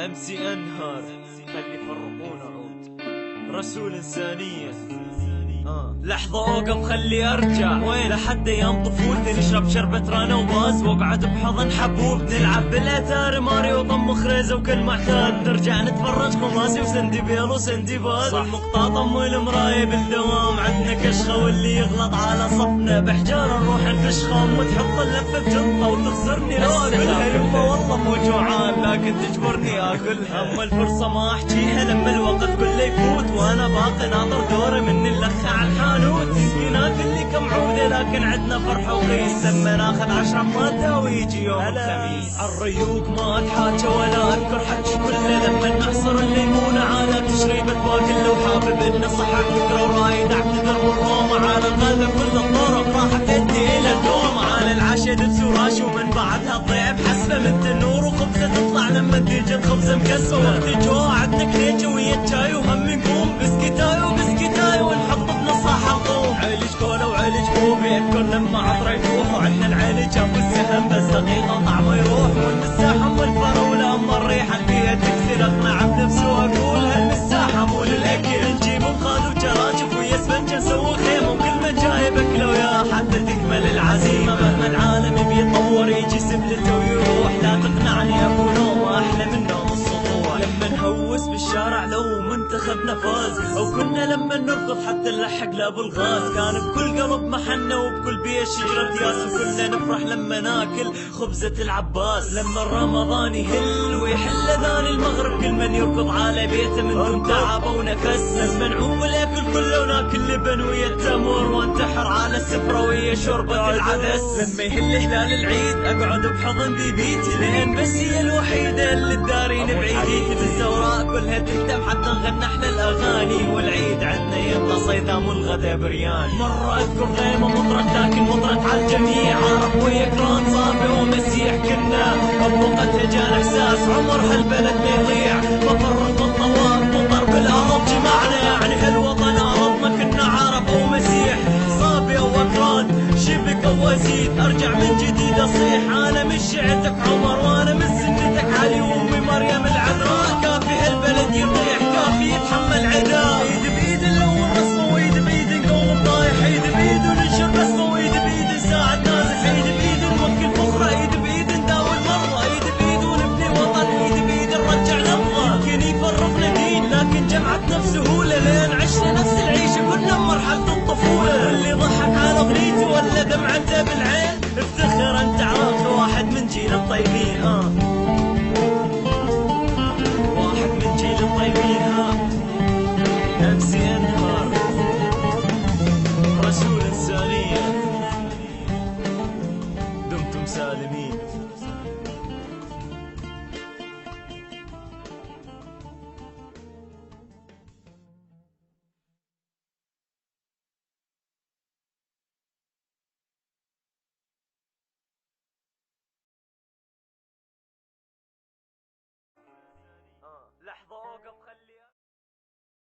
أمسي أنهار خلي يفرقون عود رسول إنسانية. لحظة أوقف خلي أرجع وين لحد أيام طفولتي، نشرب شربة رانا وباز واقعد بحضن حبوب، نلعب بالأتاري ماريو وطم خريزة وكل معتاد، نرجع نتفرج خماسي وسندي بيل وسندي باز، والمقطاطم والمراية بالدوام عندنا كشخة، واللي يغلط على صفنا بحجار نروح نفشخهم، وتحط اللفة بجنطة وتخسرني لو أقولها يما والله مو جوعان لكن تجبرني أكلها، أما الفرصة ما أحكيها لما الوقت كله يفوت وأنا باقي ناطر دوري من اللخة على الحانوت، مسكينات اللي كم عودة لكن عدنا فرحة وقيس، لما ناخذ 10 مادة ويجي يوم الخميس عالريوق ما اتحاجى ولا اذكر حكي كله، لما نعصر الليمونة على تشريبة باكل، لو حابب اني صحك فكرة ورايد اعتذر بالرومة، على الغدا كل الطرق راحت ادي الى الدوم، على العشاء دبس وراشي ومن بعدها تضيع بحسبة من تنور وخبزة تطلع لما تيجي الخبزة مكسبة، وقت الجوع عندنا كليجة ويا الجاي وهم نقوم بسكتاي وبسكتاي ونحط بنصها حلقوم، عيلج كولا وعيلج كوبي اذكر لما عطري يفوح، وعندنا العيلج ابو السهم بس دقيقة طعمه يروح، والمساحة والفراولة اما الريحة اللي فيها تكسر اقنع بنفسي واقول هالمساحة مو للاكل، نجيب مخاد وجراجف ويا اسفنج نسوي خيمة، وكل ما جايبك لو يا حتى تكمل العزيمة، مهما العالم بيتطور يجي سبلته ويروح، لا تقنعني ابو نوم احلى من نوم السطوح، لما نهوس بالشارع لو منتخبنا فاز، او كنا لما نركض حتى نلحق لابو الغاز، كان بكل قلب محنة وبكل بيت شجرة ياس، وكلنا نفرح لما ناكل خبزة العباس، لما رمضان يهل ويحل اذان المغرب كل من يركض على بيته من دون تعب ونفس، لما نعوم الاكل كله وناكل لبن ويا التمر وانتحر على السفرة ويا شوربة العدس، لما يهل هلال العيد اقعد بحضن بيبيتي لين بس هي الوحيدة اللي تدارين بعيديتي، بالزوراء كلها تهتم حتى نغنى احنا الاغاني، والعيد عندنا يبقى صيدام والغدا بريان، مرة اذكر غيمة مطرت لكن مطرت على الجميع، عرب ويا كران صابي ومسيح كنا، بوقتها جانا احساس عمر هالبلد ما يضيع، مفرق الطواف مطر بالارض جمعنا، يعني هالوطن ارضنا كنا عرب ومسيح، صابي واكران شبك وازيد، ارجع من جديد اصيح انا من شيعتك عمر وانا من سنتك علي وامي مريم العذراء، كافي هالبلد يطيح كافي يتحمل عداء، ايد بايد نلون رسمه وايد بايد نقوم طايح، ايد بايد ننشر بسمه وايد بايد نساعد نازح، ايد بايد نوكل فخره، ايد بايد نداوي المره، ايد بايد ونبني وطن، ايد بايد نرجع نظره، يمكن يفرقنا دين لكن جمعتنا بسهوله، لين عشنا نفس العيشه كنا بمرحله الطفوله، اللي ضحك على اغنيتي ولا دمعته بالعين